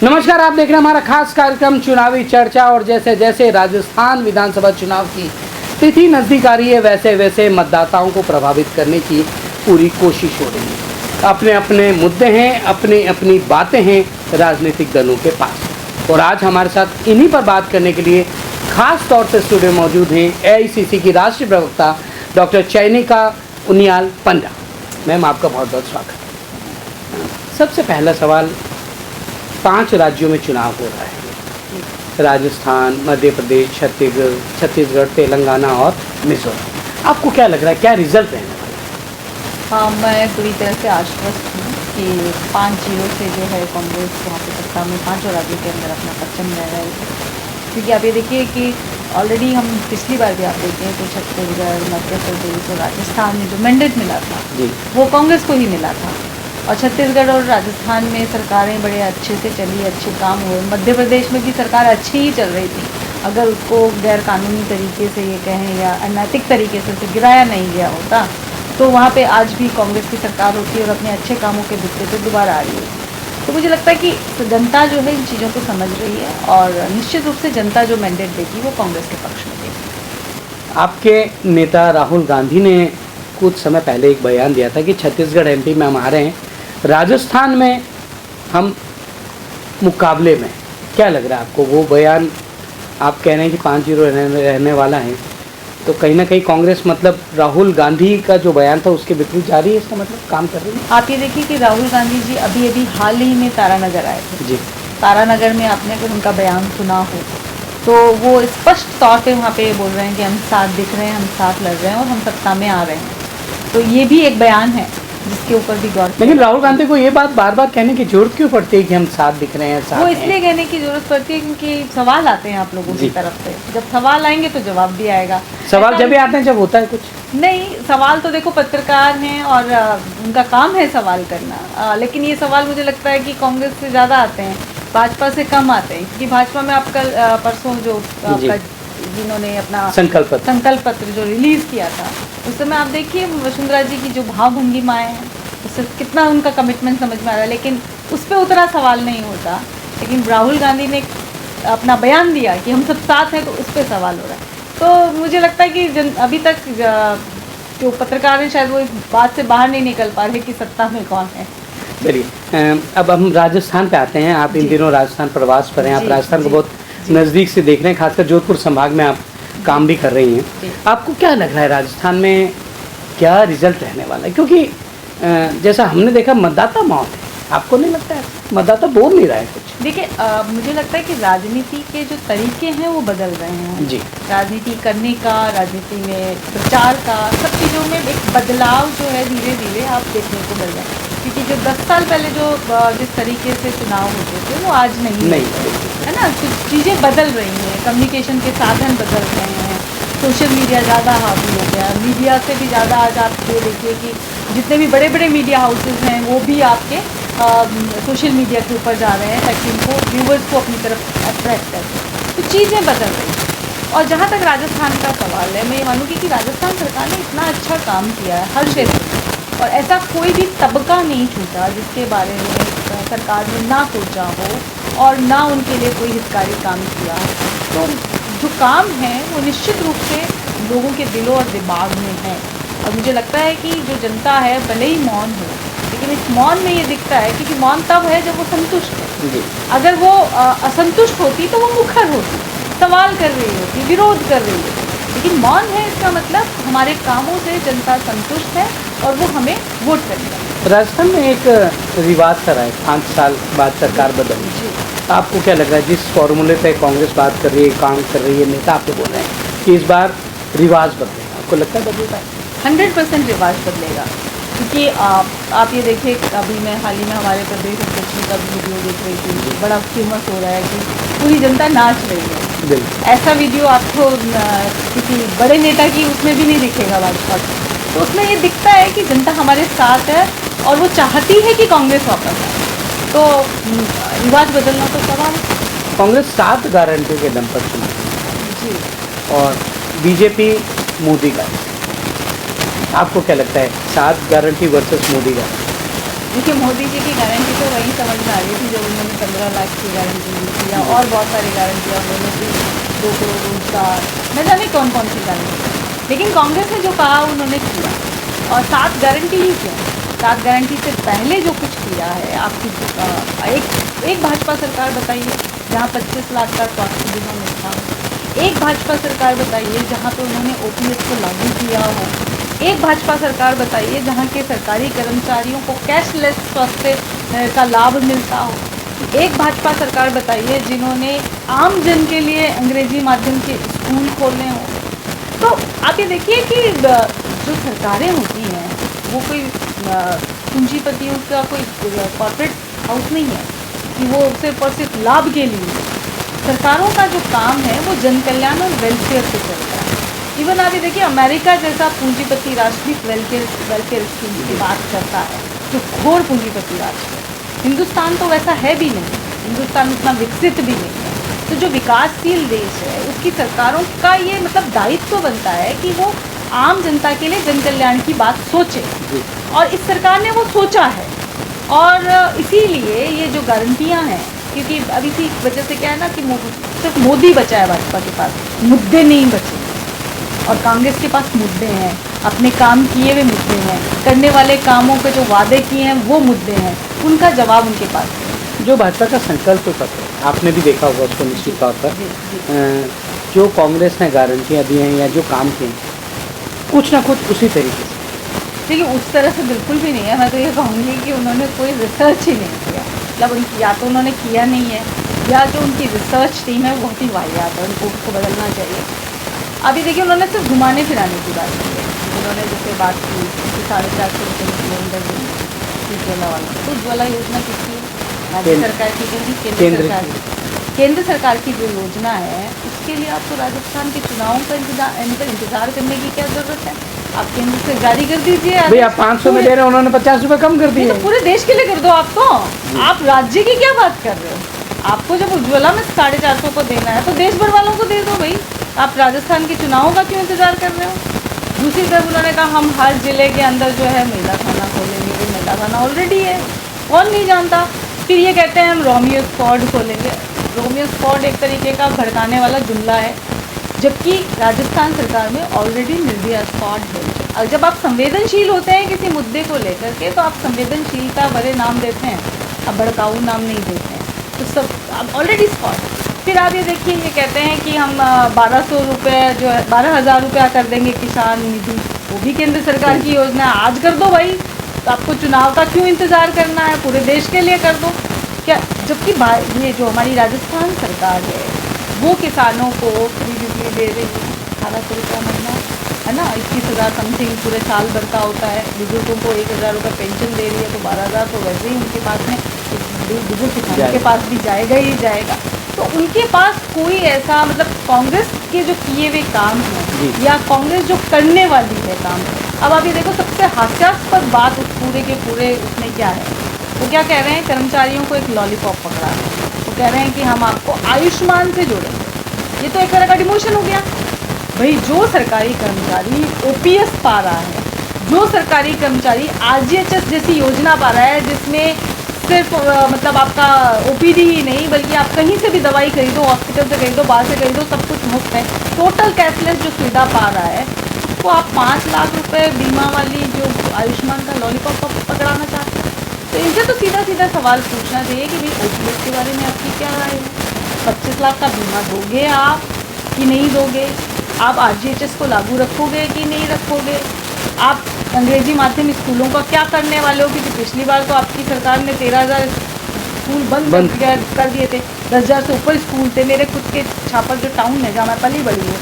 नमस्कार, आप देख रहे हैं हमारा खास कार्यक्रम चुनावी चर्चा। और जैसे जैसे राजस्थान विधानसभा चुनाव की तिथि नजदीक आ रही है, वैसे वैसे मतदाताओं को प्रभावित करने की पूरी कोशिश हो रही है। अपने अपने मुद्दे हैं, अपनी अपनी बातें हैं राजनीतिक दलों के पास। और आज हमारे साथ इन्हीं पर बात करने के लिए खास तौर से स्टूडियो में मौजूद हैं एआईसीसी की राष्ट्रीय प्रवक्ता डॉक्टर चयनिका उनियाल पंडा। मैम, आपका बहुत बहुत स्वागत। सबसे पहला सवाल, 5 राज्यों में चुनाव हो रहा है, राजस्थान, मध्य प्रदेश, छत्तीसगढ़, तेलंगाना और मिजोरम। आपको क्या लग रहा है, क्या रिजल्ट रहने वाला है? हाँ, मैं पूरी तरह से आश्वस्त हूँ कि 5-0 से जो है कांग्रेस वहाँ पे सत्ता में 5 राज्यों के अंदर अपना परचम लहराएगी। क्योंकि आप ये देखिए कि ऑलरेडी हम पिछली बार भी आप देखें तो छत्तीसगढ़, मध्य प्रदेश और राजस्थान में जो मैंडेट मिला था जी, वो कांग्रेस को ही मिला था। और छत्तीसगढ़ और राजस्थान में सरकारें बड़े अच्छे से चली, अच्छे काम हुए। मध्य प्रदेश में भी सरकार अच्छी ही चल रही थी, अगर उसको गैर कानूनी तरीके से ये कहें या अनैतिक तरीके से उसे गिराया नहीं गया होता तो वहाँ पे आज भी कांग्रेस की सरकार होती और अपने अच्छे कामों के दिक्कत से दोबारा आ रही है। तो मुझे लगता है कि जनता जो है इन चीज़ों को समझ रही है और निश्चित रूप से जनता जो मैंडेट देगी वो कांग्रेस के पक्ष में देगी। आपके नेता राहुल गांधी ने कुछ समय पहले एक बयान दिया था कि छत्तीसगढ़ एमपी में हम आ रहे हैं, राजस्थान में हम मुकाबले में। क्या लग रहा है आपको, वो बयान आप कह रहे हैं कि 5-0 रहने वाला है, तो कहीं ना कहीं कांग्रेस मतलब राहुल गांधी का जो बयान था उसके विपरीत जा रही है, इसका मतलब काम कर रही है? आप ये देखिए कि राहुल गांधी जी अभी हाल ही में तारानगर आए थे जी। तारानगर में आपने अगर उनका बयान सुना हो तो वो स्पष्ट तौर पे वहाँ पे बोल रहे हैं कि हम साथ दिख रहे हैं, हम साथ लड़ रहे हैं और हम सत्ता में आ रहे हैं। तो ये भी एक बयान है जिसके ऊपर भी गौर। लेकिन राहुल गांधी को ये बात बार बार कहने की जरूरत क्यों पड़ती है कि हम साथ दिख रहे हैं, साथ वो हैं? इसलिए कहने की जरूरत पड़ती है क्योंकि सवाल आते हैं आप लोगों की जी। तरफ से। जब सवाल आएंगे तो जवाब भी आएगा। सवाल ऐसा जब भी आते हैं जब होता है कुछ। नहीं, सवाल तो देखो पत्रकार हैं और उनका काम है सवाल करना, लेकिन ये सवाल मुझे लगता है कि कांग्रेस से ज़्यादा आते हैं, भाजपा से कम आते हैं। क्योंकि भाजपा में आपका परसों जो आपका जिन्होंने अपना संकल्प पत्र जो रिलीज़ किया था, उस समय आप देखिए वसुंधरा जी की जो भावभंगिमाएँ हैं उससे कितना उनका कमिटमेंट समझ में आ रहा है, लेकिन उस पर उतना सवाल नहीं होता। लेकिन राहुल गांधी ने अपना बयान दिया कि हम सब साथ हैं तो उस पर सवाल हो रहा है। तो मुझे लगता है कि अभी तक जो पत्रकार हैं शायद वो इस बात से बाहर नहीं निकल पा रहे कि सत्ता में कौन है। चलिए, अब हम राजस्थान पे आते हैं। आप इन दिनों राजस्थान प्रवास पर हैं, आप राजस्थान को बहुत नज़दीक से देख रहे हैं, खासकर जोधपुर संभाग में आप काम भी कर रही हैं। आपको क्या लग रहा है राजस्थान में क्या रिजल्ट रहने वाला है? क्योंकि जैसा हमने देखा मतदाता मौत है, आपको नहीं लगता है मतदाता बोल नहीं रहा है कुछ? देखिए, मुझे लगता है कि राजनीति के जो तरीके हैं वो बदल रहे हैं जी। राजनीति करने का, राजनीति में प्रचार का, सब चीज़ों में एक बदलाव जो है धीरे धीरे आप देखने को मिल रहा है। क्योंकि जो 10 साल पहले जो जिस तरीके से चुनाव होते थे वो आज नहीं है ना। कुछ चीज़ें बदल रही हैं, कम्युनिकेशन के साधन बदल रहे हैं, सोशल मीडिया ज़्यादा हावी हो गया। मीडिया से भी ज़्यादा आज आप ये देखिए कि जितने भी बड़े बड़े मीडिया हाउसेज हैं वो भी आपके सोशल मीडिया के ऊपर जा रहे हैं ताकि उनको व्यूवर्स को अपनी तरफ अट्रैक्ट करें। तो चीज़ें बदल रही हैं। और जहाँ तक राजस्थान का सवाल है, मैं ये मानूँगी कि राजस्थान सरकार ने इतना अच्छा काम किया है हर क्षेत्र में, और ऐसा कोई भी तबका नहीं छूटा जिसके बारे में सरकार ने ना सोचा हो और ना उनके लिए कोई हितकारी काम किया। तो जो काम है वो निश्चित रूप से लोगों के दिलों और दिमाग में है। और मुझे लगता है कि जो जनता है भले ही मौन हो, लेकिन इस मौन में ये दिखता है क्योंकि मौन तब है जब वो संतुष्ट है। अगर वो असंतुष्ट होती तो वो मुखर होती, सवाल कर रही होती, विरोध कर रही होती। लेकिन मौन है, इसका मतलब हमारे कामों से जनता संतुष्ट है और वो हमें वोट करेगा। राजस्थान में एक रिवाज सा रहा है, 5 साल बाद सरकार बदली। आपको क्या लग रहा है, जिस फॉर्मूले पे कांग्रेस बात कर रही है, काम कर रही है, नेता आपको बोल रहे हैं कि इस बार रिवाज बदलेगा, आपको लगता है बदलेगा? 100% रिवाज बदलेगा। क्योंकि आप ये देखिए, अभी मैं हाल ही में हमारे प्रदेश अध्यक्ष का वीडियो देख रही थी, बड़ा फेमस हो रहा है कि पूरी जनता नाच रही है। ऐसा वीडियो आपको किसी बड़े नेता की उसमें भी नहीं दिखेगा भाजपा। तो उसमें ये दिखता है कि जनता हमारे साथ है और वो चाहती है कि कांग्रेस वापस आए। तो रिवाज बदलना तो सवाल। कांग्रेस 7 गारंटी के दम पर चुना जी, और बीजेपी मोदी गारंटी। आपको क्या लगता है, 7 गारंटी वर्सेस मोदी गारंटी? देखिए मोदी जी की गारंटी तो वही समझ में आ रही थी जब उन्होंने 15 लाख की गारंटी दी थी या और बहुत सारी गारंटियाँ उन्होंने दी, 2 करोड़ रोजगार, न जाने कौन कौन सी गारंटी। लेकिन कांग्रेस ने जो कहा उन्होंने किया, और 7 गारंटी ही क्यों, 7 गारंटी से पहले जो कुछ किया है आपकी एक भाजपा सरकार बताइए जहाँ 25 लाख का स्वास्थ्य बीमा मिलता हो। एक भाजपा सरकार बताइए जहाँ पे उन्होंने ओपीएस को लागू किया हो। एक भाजपा सरकार बताइए जहाँ के सरकारी कर्मचारियों को कैशलेस स्वास्थ्य का लाभ मिलता हो। एक भाजपा सरकार बताइए जिन्होंने आम जन के लिए अंग्रेजी माध्यम के स्कूल खोले हों। तो आप ये देखिए कि जो सरकारें होती हैं वो कोई पूंजीपतियों का कोई कॉर्पोरेट हाउस नहीं है कि वो सिर्फ और सिर्फ लाभ के लिए। सरकारों का जो काम है वो जन कल्याण और वेलफेयर से चलता है। इवन आप ये देखिए अमेरिका जैसा पूंजीपति राष्ट्र भी वेलफेयर स्कीम की बात करता है, जो घोर पूंजीपति राष्ट्र है। हिंदुस्तान तो वैसा है भी नहीं, हिंदुस्तान उतना विकसित भी नहीं है। तो जो विकासशील देश है उसकी सरकारों का ये मतलब दायित्व तो बनता है कि वो आम जनता के लिए जन कल्याण की बात सोचे, और इस सरकार ने वो सोचा है। और इसीलिए ये जो गारंटियां हैं, क्योंकि अब इसी वजह से क्या है ना कि सिर्फ मोदी बचा है, भाजपा के पास मुद्दे नहीं बचे, और कांग्रेस के पास मुद्दे हैं, अपने काम किए हुए मुद्दे हैं, करने वाले कामों के जो वादे किए हैं वो मुद्दे हैं, उनका जवाब उनके पास है। जो भाजपा का संकल्प पत्र आपने भी देखा होगा उसको निश्चित तौर पर, जो कांग्रेस ने गारंटियाँ दी हैं या जो काम किए हैं कुछ ना कुछ उसी तरीके से। देखिए उस तरह से बिल्कुल भी नहीं है। मैं तो ये कहूँगी कि उन्होंने कोई रिसर्च ही नहीं किया, मतलब या तो उन्होंने किया नहीं है या जो उनकी रिसर्च टीम है बहुत ही वाहियात है, उनको उसको बदलना चाहिए। अभी देखिए उन्होंने सिर्फ घुमाने फिराने की बात की है। उन्होंने जैसे बात की कि 450 रुपये सिलेंडर उज्ज्वला वाला, तो उज्ज्वला योजना किसकी है? राज्य सरकार की होगी, केंद्र सरकार की जो योजना है उसके लिए आपको राजस्थान के चुनावों का इंतजार करने की क्या ज़रूरत है? आप केंद्र से जारी कर दीजिए। भाई आप 500 में दे रहे हैं, उन्होंने 50 रुपये कम कर दिए। तो पूरे देश के लिए कर दो आप तो, आप राज्य की क्या बात कर रहे हो? आपको जब उज्ज्वला में 450 को देना है तो देश भर वालों को दे दो भाई। आप राजस्थान के चुनावों का क्यों इंतजार कर रहे हो? दूसरी तरफ उन्होंने कहा हम हर जिले के अंदर जो है महिला थाना खोलेंगे। वो महिला थाना ऑलरेडी है, कौन नहीं जानता। फिर ये कहते हैं हम रोमियो स्क्वाड खोलेंगे। रोमियो स्क्वाड एक तरीके का भड़काने वाला जुमला है, जबकि राजस्थान सरकार में ऑलरेडी निर्भया स्क्वाड है। और जब आप संवेदनशील होते हैं किसी मुद्दे को लेकर के तो आप संवेदनशीलता भरे नाम देते हैं, आप भड़काऊ नाम नहीं देते हैं। तो सब आप ऑलरेडी स्क्वाड। फिर आप ये देखिए ये कहते हैं कि हम 1200 रुपये जो है 12,000 रुपया कर देंगे किसान निधि, वो भी केंद्र सरकार की योजना है। आज कर दो भाई, तो आपको चुनाव का क्यों इंतज़ार करना है? पूरे देश के लिए कर दो क्या? जबकि ये जो हमारी राजस्थान सरकार है वो किसानों को फ्री बिजली दे रही है, 1800 रुपया महीना है ना, 21,000 समथिंग पूरे साल भर का होता है। बुजुर्गों को 1,000 रुपये पेंशन दे रही है, तो 12,000 तो वैसे ही उनके पास में बुजुर्ग किसानों के पास भी जाएगा ही जाएगा। तो उनके पास कोई ऐसा मतलब कांग्रेस के जो किए हुए काम हैं या कांग्रेस जो करने वाली है काम, अब आप ये देखो सबसे हास्यास्पद बात उस पूरे के पूरे उसमें क्या है, वो क्या कह रहे हैं? कर्मचारियों को एक लॉलीपॉप पकड़ा है, वो कह रहे हैं कि हम आपको आयुष्मान से जोड़ेंगे। ये तो एक तरह का डिमोशन हो गया भाई। जो सरकारी कर्मचारी ओपीएस पा रहा है, जो सरकारी कर्मचारी आरजीएचएस जैसी योजना पा रहा है जिसमें सिर्फ मतलब आपका ओपीडी ही नहीं बल्कि आप कहीं से भी दवाई खरीदो, हॉस्पिटल से खरीदो, बाहर से खरीदो, सब कुछ मुफ्त है, टोटल कैशलेस जो सुविधा पा रहा है, उसको आप 5 लाख रुपए बीमा वाली जो आयुष्मान का लॉलीपॉप पकड़ाना चाहते हैं। तो इनसे तो सीधा सीधा सवाल पूछना चाहिए कि भाई ओपीएस के बारे में आपकी क्या राय है? 25 लाख का बीमा दोगे आप कि नहीं दोगे? आप आरजीएचएस को लागू रखोगे कि नहीं रखोगे? आप अंग्रेजी माध्यम स्कूलों का क्या करने वाले हो? क्योंकि पिछली बार तो आपकी सरकार ने 13,000 स्कूल बंद कर दिए थे, 10,000 से ऊपर स्कूल थे। मेरे खुद के छापर जो टाउन है जहाँ मैं पली बड़ी हूँ,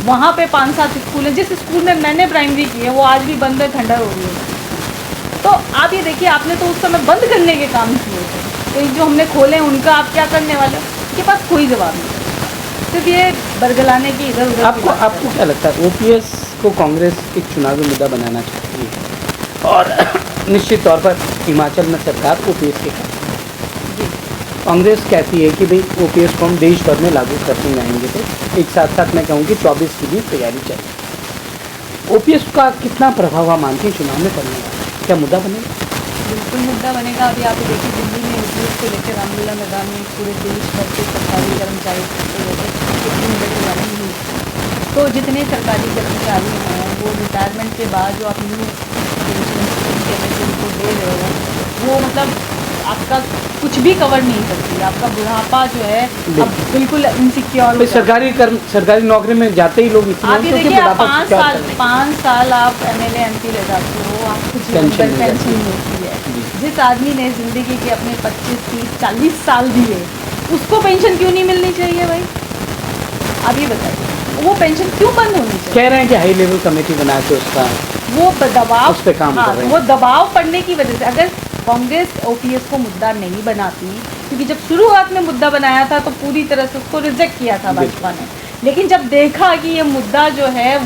वहाँ पे 5-7 स्कूल हैं। जिस स्कूल में मैंने प्राइमरी की है वो आज भी बंद है, खंडर हो रही है। तो आप ये देखिए आपने तो उस समय बंद करने के काम किए थे, तो जो हमने खोले उनका आप क्या करने वाले हो? उनके पास कोई जवाब नहीं, सिर्फ ये बरगलाने की इधर उधर। आपको क्या लगता है ओपीएस को कांग्रेस एक चुनावी मुद्दा बनाना चाहती है और निश्चित तौर पर हिमाचल में सरकार ओपीएस के जी कांग्रेस कहती है कि भाई ओपीएस को हम देश भर में लागू करते जाएंगे, तो एक साथ साथ मैं कहूँ कि 24 की भी तैयारी चाहिए। ओपीएस का कितना प्रभाव आप मानती हैं चुनाव में पड़ने वाला, क्या मुद्दा बनेगा? बिल्कुल मुद्दा बनेगा। अभी आप देखिए दिल्ली में यूपीएस को लेकर रामलीला मैदान में पूरे देश भर के सरकारी कर्मचारी इकट्ठे हो गए, कितनी बड़ी वाली न्यूज़। तो जितने सरकारी कर्मचारी हैं वो रिटायरमेंट के बाद जो आप न्यू पेंशन कहते हैं उनको दे रहे हो, वो मतलब आपका कुछ भी कवर नहीं करती। आपका बुढ़ापा जो है अब बिल्कुल इनसिक्योर। सरकारी नौकरी में जाते ही लोग आप ये देखिए, आप 5 साल आप एमएलए एमपी ले जाते हो, आपको जीवन भर पेंशन मिलती है। जिस आदमी ने जिंदगी के अपने 25, 30, 40 साल दिए, उसको पेंशन क्यों नहीं मिलनी चाहिए भाई? आप ये बताइए, वो पेंशन क्यों बंद होनी चाहिए? कह रहे हैं कि हाई लेवल कमेटी बना के उसका वो दबाव उस पे काम कर रहे हैं। वो दबाव पड़ने की वजह से, अगर कांग्रेस ओपीएस को मुद्दा नहीं बनाती, क्योंकि जब शुरुआत में मुद्दा बनाया था तो पूरी तरह से उसको रिजेक्ट किया था भाजपा ने, लेकिन जब देखा कि ये मुद्दा जो है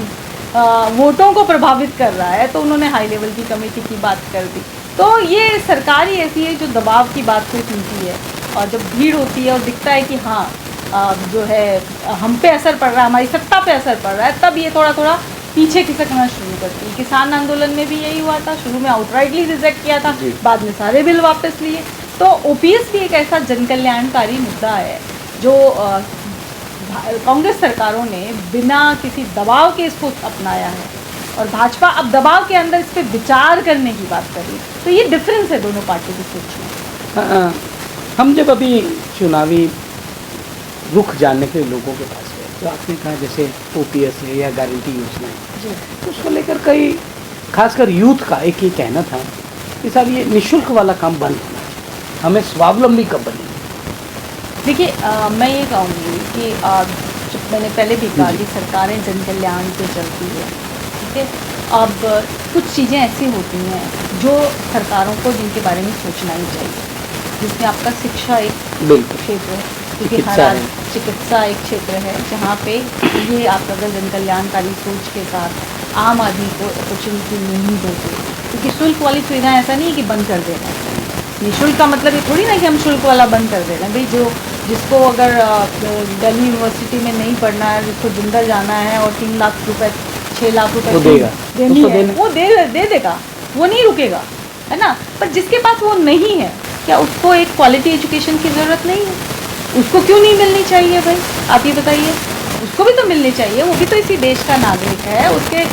वोटों को प्रभावित कर रहा है तो उन्होंने हाई लेवल की कमेटी की बात कर दी। तो ये सरकार ही ऐसी है जो दबाव की बात कोई सुनती है, और जब भीड़ होती है और दिखता है कि हाँ जो है हम पे असर पड़ रहा है, हमारी सत्ता पे असर पड़ रहा है, तब ये थोड़ा थोड़ा पीछे खिसकना शुरू करती है। किसान आंदोलन में भी यही हुआ था, शुरू में आउटराइटली रिजेक्ट किया था, बाद में सारे बिल वापस लिए। तो ओपीएस भी एक ऐसा जनकल्याणकारी मुद्दा है जो कांग्रेस सरकारों ने बिना किसी दबाव के इसको अपनाया है, और भाजपा अब दबाव के अंदर इस पर विचार करने की बात कर रही है। तो ये डिफरेंस है दोनों पार्टी की सोच में। हम जब अभी चुनावी रुख जानने के लिए लोगों के पास गए तो आपने कहा जैसे ओपीएस है या गारंटी योजना है, तो उसको लेकर कई खासकर यूथ का एक ही कहना था कि साहब ये निःशुल्क वाला काम बंद होना चाहिए, हमें स्वावलंबी कब बने। देखिए मैं ये कहूँगी कि जब मैंने पहले भी कहा कि सरकारें जन कल्याण पे चलती है, ठीक है। अब कुछ चीज़ें ऐसी होती हैं जो सरकारों को जिनके बारे में सोचना ही चाहिए, जिसमें आपका शिक्षा एक क्षेत्र है, क्योंकि चिकित्सा एक क्षेत्र है जहाँ पे ये आप अगर जन कल्याणकारी सोच के साथ आम आदमी को अपॉर्चुनिटी नहीं देते, क्योंकि शुल्क वाली सुविधा ऐसा नहीं है कि बंद कर देना चाहिए। निःशुल्क का मतलब ये थोड़ी ना कि हम शुल्क वाला बंद कर दे रहे हैं भाई। जिसको अगर दिल्ली यूनिवर्सिटी में नहीं पढ़ना है, जिसको जिंदर जाना है और 3 लाख रुपए 6 लाख रुपए देनी है, वो दे देगा, वो नहीं रुकेगा, है ना। पर जिसके पास वो नहीं है, क्या उसको एक क्वालिटी एजुकेशन की ज़रूरत नहीं है? उसको क्यों नहीं मिलनी चाहिए भाई? आप ये बताइए। उसको भी तो मिलनी चाहिए, वो भी तो इसी देश का नागरिक है, उसके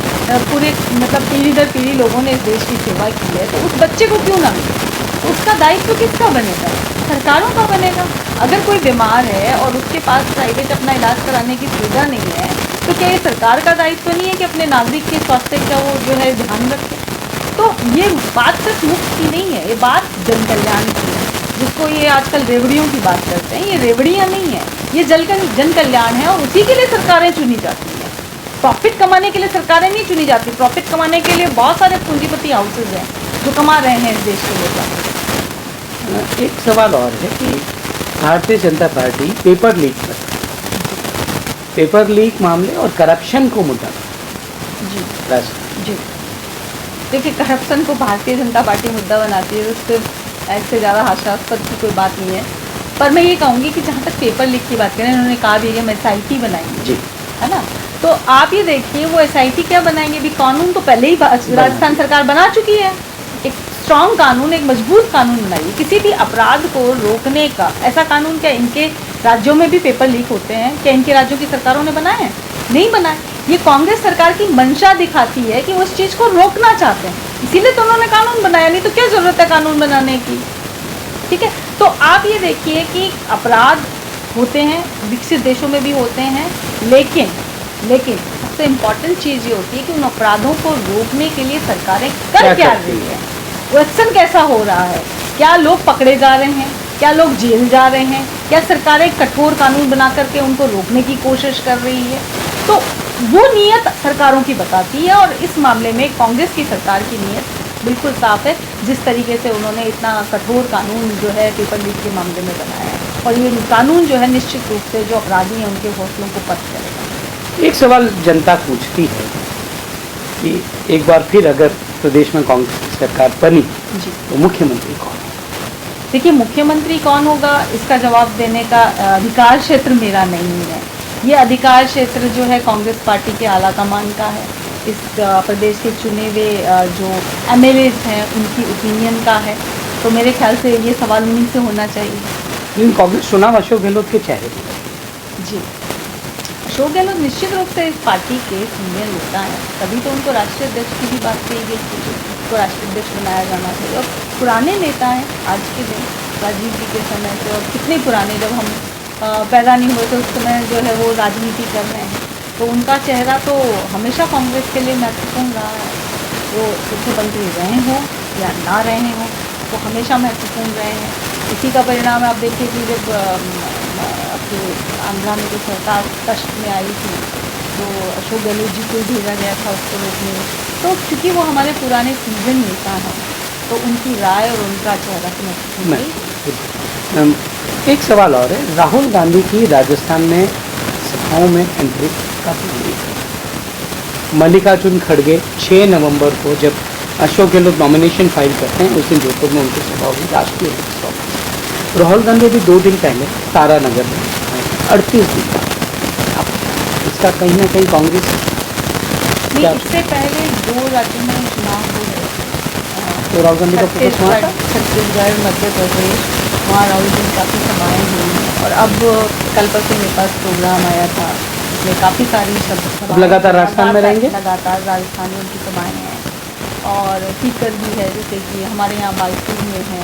पूरे मतलब पीढ़ी दर पीढ़ी लोगों ने इस देश की सेवा की है, तो उस बच्चे को क्यों ना मिले? उसका दायित्व किसका बनेगा? सरकारों का बनेगा। अगर कोई बीमार है और उसके पास प्राइवेट अपना इलाज कराने की सुविधा नहीं है, तो क्या ये सरकार का दायित्व नहीं है कि अपने नागरिक के स्वास्थ्य का वो जो है ध्यान रखे? तो ये बात सिर्फ मुफ्त की नहीं है, ये बात जन कल्याण की है, जिसको ये आजकल रेवड़ियों की बात करते हैं। ये रेवड़ियाँ नहीं है, ये जन कल्याण है, और उसी के लिए सरकारें चुनी जाती हैं। प्रॉफिट कमाने के लिए सरकारें नहीं चुनी जाती। प्रॉफिट कमाने के लिए बहुत सारे पूंजीपति हाउसेज हैं जो कमा रहे हैं इस देश के लोग। एक सवाल और है कि Bharatiya Janata party paper leak मामले और करप्शन को मुद्दा जी देखिए, करप्शन को भारतीय जनता पार्टी मुद्दा बनाती है, उससे ऐसे ज़्यादा हास्यास्पद की कोई बात नहीं है। पर मैं ये कहूँगी कि जहाँ तक पेपर लीक की बात करें, उन्होंने कहा भी कि हम SIT बनाएंगे, है ना। तो आप ये देखिए, वो SIT क्या बनाएंगे? भी कानून तो पहले ही राजस्थान सरकार बना चुकी है। एक स्ट्रॉन्ग कानून, एक मजबूत कानून बनाइए किसी भी अपराध को रोकने का। ऐसा कानून क्या इनके राज्यों में भी पेपर लीक होते हैं? क्या इनके राज्यों की सरकारों ने बनाए हैं? नहीं बनाए। ये कांग्रेस सरकार की मंशा दिखाती है कि वो इस चीज़ को रोकना चाहते हैं, इसीलिए तो उन्होंने कानून बनाया, नहीं तो क्या ज़रूरत है कानून बनाने की? ठीक है। तो आप ये देखिए कि अपराध होते हैं, विकसित देशों में भी होते हैं, लेकिन सबसे इम्पॉर्टेंट चीज़ ये होती है कि उन अपराधों को रोकने के लिए सरकारें कर क्या रही है, वो एक्शन कैसा हो रहा है, क्या लोग पकड़े जा रहे हैं, क्या लोग जेल जा रहे हैं, क्या सरकारें कठोर कानून बना करके उनको रोकने की कोशिश कर रही है। तो वो नीयत सरकारों की बताती है, और इस मामले में कांग्रेस की सरकार की नीयत बिल्कुल साफ है, जिस तरीके से उन्होंने इतना कठोर कानून जो है पेपर लीक के मामले में बनाया है, और ये कानून जो है निश्चित रूप से जो अपराधी हैं उनके हौसलों को पस्त करेगा। एक सवाल जनता पूछती है कि एक बार फिर अगर प्रदेश में कांग्रेस की सरकार बनी तो मुख्यमंत्री कौन है? देखिए, मुख्यमंत्री कौन होगा इसका जवाब देने का अधिकार क्षेत्र मेरा नहीं है। ये अधिकार क्षेत्र जो है कांग्रेस पार्टी के आला कमान का है। इस प्रदेश के चुने हुए जो एमएलएज हैं उनकी ओपिनियन का है। तो मेरे ख्याल से ये सवाल उन्हीं से होना चाहिए। लेकिन कांग्रेस चुनाव अशोक गहलोत के चेहरे पर। जी, अशोक गहलोत निश्चित रूप से इस पार्टी के सीनियर नेता हैं, तभी तो उनको राष्ट्रीय अध्यक्ष की भी बात कही गई थी, उनको राष्ट्रीय अध्यक्ष बनाया जाना चाहिए। और पुराने नेता हैं आज के दिन, राजीव जी के समय से, और कितने पुराने, जब हम पैदा नहीं हुए थे उस समय जो है वो राजनीति कर रहे हैं। तो उनका चेहरा तो हमेशा कांग्रेस के लिए महत्वपूर्ण रहा है। वो मुख्यमंत्री रहे हों या ना रहे हों, वो हमेशा महत्वपूर्ण रहे हैं। इसी का परिणाम आप देखिए कि जब आपके आंध्रा में जो सरकार कष्ट में आई थी तो अशोक गहलोत जी को भेजा गया था उसको रोकने में। तो चूँकि वो हमारे पुराने सीजन नेता हैं तो उनकी राय और उनका चेहरा तो महत्वपूर्ण है। एक सवाल और है, राहुल गांधी की राजस्थान में सभाओं में एंट्री काफी हुई है। मल्लिकार्जुन खड़गे 6 नवंबर को जब अशोक गहलोत नॉमिनेशन फाइल करते हैं उस दिन जोधपुर में उनकी सभा हुई, राष्ट्रीय सभा। राहुल गांधी भी 2 दिन पहले तारानगर में 38 दिन बाद। अब इसका कहीं ना कहीं कांग्रेस नहीं, इससे पहले 2 राज्यों में चुनाव हो गए, तो राहुल गांधी का फोकस वहाँ था। छत्तीसगढ़, मध्य प्रदेश, वहाँ राहुल जी काफ़ी सभाएँ हुई हैं। और अब कल परसों मेरे पास प्रोग्राम आया था, उसमें काफ़ी सारी सभाएँ, लगातार राजस्थान में रहेंगे, लगातार राजस्थान में उनकी सभाएँ हैं। और सीकर भी है, जैसे कि हमारे यहाँ बालसूर में है,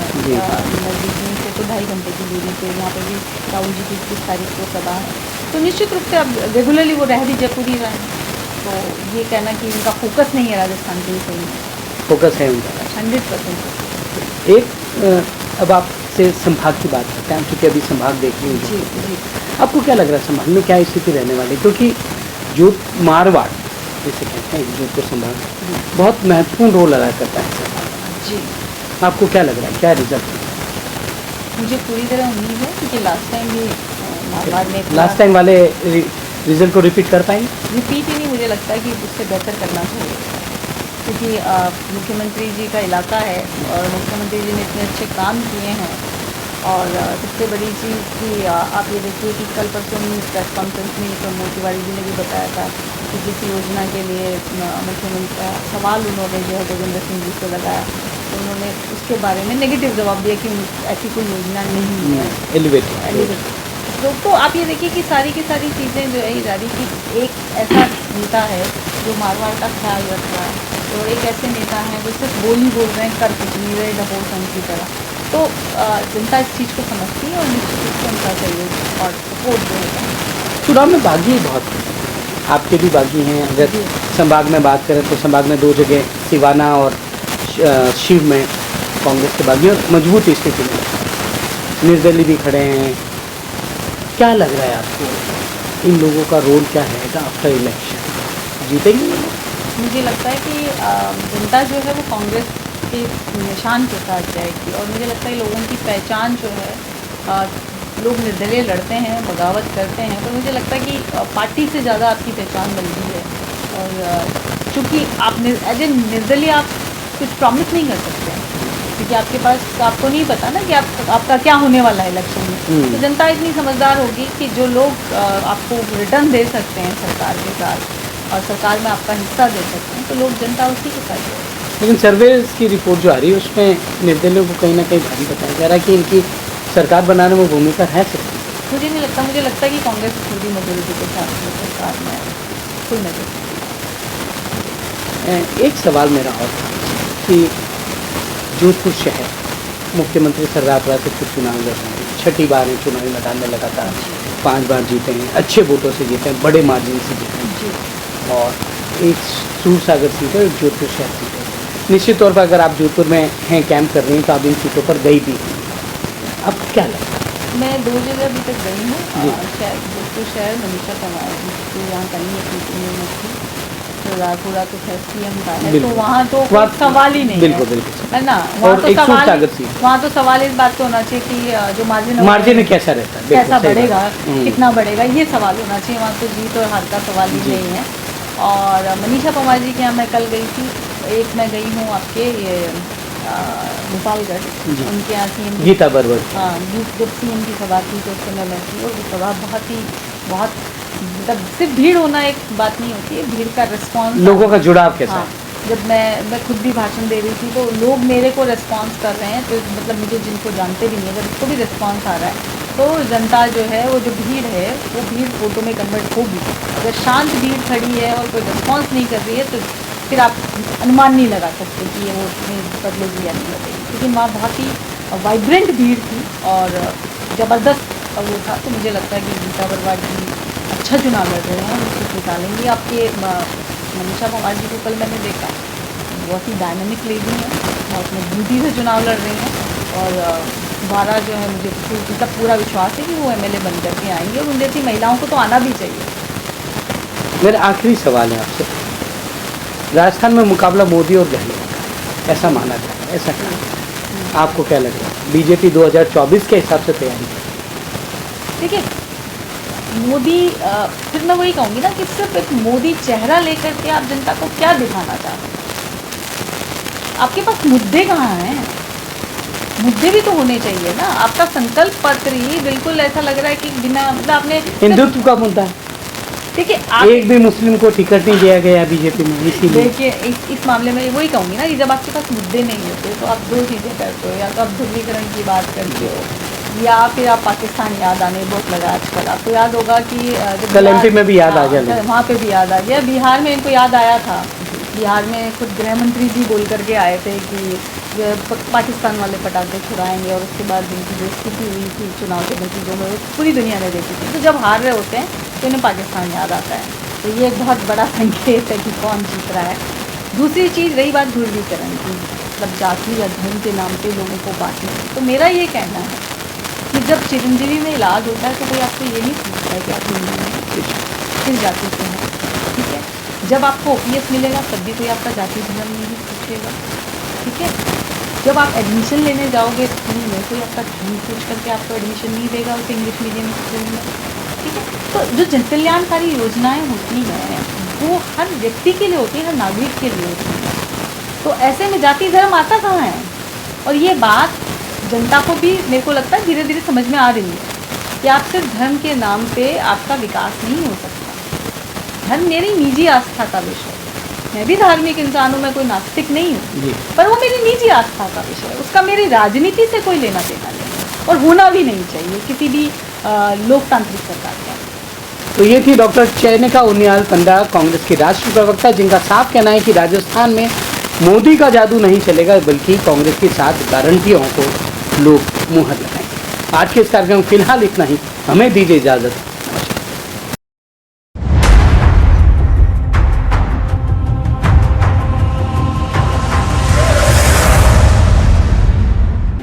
नज़दीक में से तो 2.5 घंटे की दूरी पे, यहाँ पे भी राहुल जी की 21 तारीख को सभा है। तो निश्चित रूप से अब रेगुलरली वो रह भी जयपुर ही रहे हैं, तो ये कहना कि उनका फोकस नहीं है राजस्थान के लिए सही है। फोकस है उनका 100%। एक अब आपसे संभाग की बात करते हैं, क्योंकि अभी संभाग देख रही जी हूँ। जी। आपको क्या लग रहा है संभाग में क्या स्थिति रहने वाली, क्योंकि जो मारवाड़ जैसे कहते हैं जोधपुर संभाग बहुत महत्वपूर्ण रोल अदा करता है संभाग जी। आपको क्या लग रहा है, क्या रिजल्ट? मुझे पूरी तरह उम्मीद है, क्योंकि लास्ट टाइम भी मारवाड़ में लास्ट टाइम वाले रिजल्ट को रिपीट कर पाएंगे? रिपीट ही नहीं, मुझे लगता है कि उससे बेहतर करना चाहिए, क्योंकि मुख्यमंत्री जी का इलाका है और मुख्यमंत्री जी ने इतने अच्छे काम किए हैं। और सबसे बड़ी चीज़ कि आप ये देखिए कि कल परसों में प्रेस कॉन्फ्रेंस में प्रमोद तिवारी जी ने भी बताया था कि जिस योजना के लिए मुख्यमंत्री सवाल उन्होंने जो है जोगिंदर सिंह जी से लगाया, तो उन्होंने उसके बारे में नेगेटिव जवाब दिया कि ऐसी कोई योजना नहीं है एलिवेटेड। तो आप ये देखिए कि सारी की सारी चीज़ें जो है जा रही कि एक ऐसा नेता है जो मारवाड़ का ख्याल रख रहा है, और एक ऐसे नेता हैं जो सिर्फ बोली बोल रहे हैं, कर कुछ नहीं रहे, डबोल संघ की तरह। तो जनता इस चीज़ को समझती है और निश्चित रूप से उनका सहयोग और सपोर्ट जो है। चुनाव में बागी बहुत आपके भी बागी हैं। अगर संभाग में बात करें तो संभाग में 2 जगह सिवाना और शिव में कांग्रेस के बागी और मजबूत स्थिति में, निर्दलीय भी खड़े हैं। क्या लग रहा है आपको, इन लोगों का रोल क्या रहेगा आफ्टर इलेक्शन, जीतेंगे? मुझे लगता है कि जनता जो है वो कांग्रेस के निशान के साथ जाएगी, और मुझे लगता है लोगों की पहचान जो है, लोग निर्दलीय लड़ते हैं, बगावत करते हैं, तो मुझे लगता है कि पार्टी से ज़्यादा आपकी पहचान बनती है। और चूँकि आप एज ए निर्दलीय आप कुछ प्रॉमिस नहीं कर सकते हैं, क्योंकि आपके पास आपको नहीं पता ना कि आपका क्या होने वाला है इलेक्शन में। तो जनता इतनी समझदार होगी कि जो लोग आपको रिटर्न दे सकते हैं सरकार के साथ और सरकार में आपका हिस्सा दे सकते हैं, तो लोग जनता उसी के साथ जाएगी। लेकिन सर्वे की रिपोर्ट जो आ रही है उसमें निर्दलीयों को कहीं ना कहीं भारी बताया जा रहा है कि इनकी सरकार बनाने में भूमिका है सकती है। मुझे नहीं लगता, मुझे लगता है कि कांग्रेस पूरी मेजोरिटी के साथ सरकार में फुल मेजोरिटी। एक सवाल मेरा और था कि जोधपुर शहर मुख्यमंत्री सरदार प्रताप सिंह चुनाव लड़ रहे हैं, 6ठी बार है चुनावी मैदान में, लगातार 5 बार जीते हैं, अच्छे वोटों से जीते हैं, बड़े मार्जिन से जीते हैं, और एक सूरसागर सीट है, जोधपुर शहर सीट है। निश्चित तौर पर अगर आप जोधपुर में हैं, कैंप कर रही हैं, तो आप इन सीटों पर गई भी हैं। अब क्या लगता है? मैं 2 जगह अभी तक गई हूँ, जोधपुर शहर मनीषा तंवर तो यहाँ कहीं एक मीटिंग में थी, तो रायपुरा तो खैर CM का है, तो वहाँ तो कोई सवाल ही नहीं बिल्कुल है ना। वहाँ तो सवाल इस बात पे होना चाहिए कि जो मार्जिन कैसा रहता है, कैसा बढ़ेगा, कितना बढ़ेगा, ये सवाल होना चाहिए। वहाँ तो जीत और हार का सवाल ही नहीं है। और मनीषा पंवार जी के यहाँ मैं कल गई थी, एक मैं गई हूँ आपके ये गोपालगढ़, उनके यहाँ CM गीता बरबर, हाँ, जब CM की सभा थी तो उस समय मैं थी, और वो सभा बहुत मतलब सिर्फ भीड़ होना एक बात नहीं होती है, भीड़ का रिस्पॉन्स, लोगों का जुड़ाव कैसा हाँ, है? जब मैं खुद भी भाषण दे रही थी तो लोग मेरे को रिस्पॉन्स कर रहे हैं, तो मतलब मुझे जिनको जानते भी नहीं है, जब उसको भी रिस्पॉन्स आ रहा है तो जनता जो है, वो जो भीड़ है वो भीड़ फोटो में कन्वर्ट होगी। अगर शांत भीड़ खड़ी है और कोई रिस्पॉन्स नहीं कर रही है तो फिर आप अनुमान नहीं लगा सकते कि ये वोट में बदलेगी या नहीं बदलेगी, क्योंकि वहाँ बहुत ही वाइब्रेंट भीड़ थी और ज़बरदस्त वो था। तो मुझे लगता है कि गीता बरवार जी अच्छा चुनाव लड़ रहे हैं और उसको निकालेंगी। आपके मनीषा पंवार जी को कल मैंने देखा, बहुत ही डायनामिक लेडी हैं, बहुत मजबूती से चुनाव लड़ रही हैं और दोबारा जो है मुझे उनका पूरा विश्वास है कि वो एमएलए बन करके आएंगे और उन जैसी महिलाओं को तो आना भी चाहिए। मेरा आखिरी सवाल है आपसे, राजस्थान में मुकाबला मोदी और गहलोत का है, ऐसा माना जा रहा है, ऐसा क्या आपको क्या लग रहा है? बीजेपी 2024 के हिसाब से तैयारी कर, देखिए मोदी, फिर मैं वही कहूँगी ना कि सिर्फ एक मोदी चेहरा लेकर के आप जनता को क्या दिखाना चाहते हैं? आपके पास मुद्दे कहाँ हैं? मुद्दे भी तो होने चाहिए ना। आपका संकल्प पत्र ही बिल्कुल ऐसा लग रहा है कि बिना मतलब आपने हिंदुत्व का मुद्दा है, देखिए आप एक भी मुस्लिम को टिकट नहीं दिया गया बीजेपी में, इसीलिए देखिए इस मामले में वही कहूँगी ना कि जब आपके पास मुद्दे नहीं होते तो आप दो चीज़ें करते हो, या तो आप ध्रुवीकरण की बात करते हो या फिर आप पाकिस्तान याद आने बहुत लगा आजकल। आपको याद होगा कि जब कल एमपी में भी याद आ गया, वहाँ पे भी याद आ गया, बिहार में इनको याद आया था। बिहार में खुद गृह मंत्री जी बोल करके आए थे कि पाकिस्तान वाले पटाखे छुड़ाएंगे और उसके बाद जिनकी जो स्थिति हुई थी चुनाव के नतीजों में पूरी दुनिया ने देखी थी। तो जब हार रहे होते हैं तो इन्हें पाकिस्तान याद आता है, तो ये एक बहुत बड़ा संकेत है कि कौन जीत रहा है। दूसरी चीज़ रही बात ध्रुवीकरण की, मतलब जाति या धर्म के नाम पे लोगों को बांटने की, तो मेरा ये कहना है कि जब चिरंजीवी में इलाज होता है तो कोई आपको ये नहीं पूछता है कि आप हिंदू हैं किस जाति से हैं, ठीक है। जब आपको ओपीएस मिलेगा तब भी कोई आपका जाति धर्म नहीं पूछेगा, ठीक है। जब आप एडमिशन लेने जाओगे स्कूल में कोई आपका धर्म पूछ करके आपको एडमिशन नहीं देगा उस इंग्लिश मीडियम स्कूल में, ठीक है। तो जो जन कल्याणकारी योजनाएँ होती हैं वो हर व्यक्ति के लिए होती है, हर नागरिक के लिए होती है। तो ऐसे में जाति धर्म आता कहाँ है? और ये बात जनता को भी मेरे को लगता है धीरे धीरे समझ में आ रही है कि आप सिर्फ धर्म के नाम पे आपका विकास नहीं हो सकता। धर्म मेरी निजी आस्था का विषय है, मैं भी धार्मिक इंसान हूँ, मैं कोई नास्तिक नहीं हूँ, पर वो मेरी निजी आस्था का विषय है, उसका मेरी राजनीति से कोई लेना देना नहीं और होना भी नहीं चाहिए किसी भी लोकतांत्रिक सरकार का। तो ये थी डॉक्टर चयनिका उनियाल पंडा, कांग्रेस की राष्ट्रीय प्रवक्ता, जिनका साफ कहना है कि राजस्थान में मोदी का जादू नहीं चलेगा बल्कि कांग्रेस की 7 गारंटियों को लोग मुहर लगाएंगे। आज के इस कार्यक्रम में फिलहाल इतना ही, हमें दीजिए इजाजत।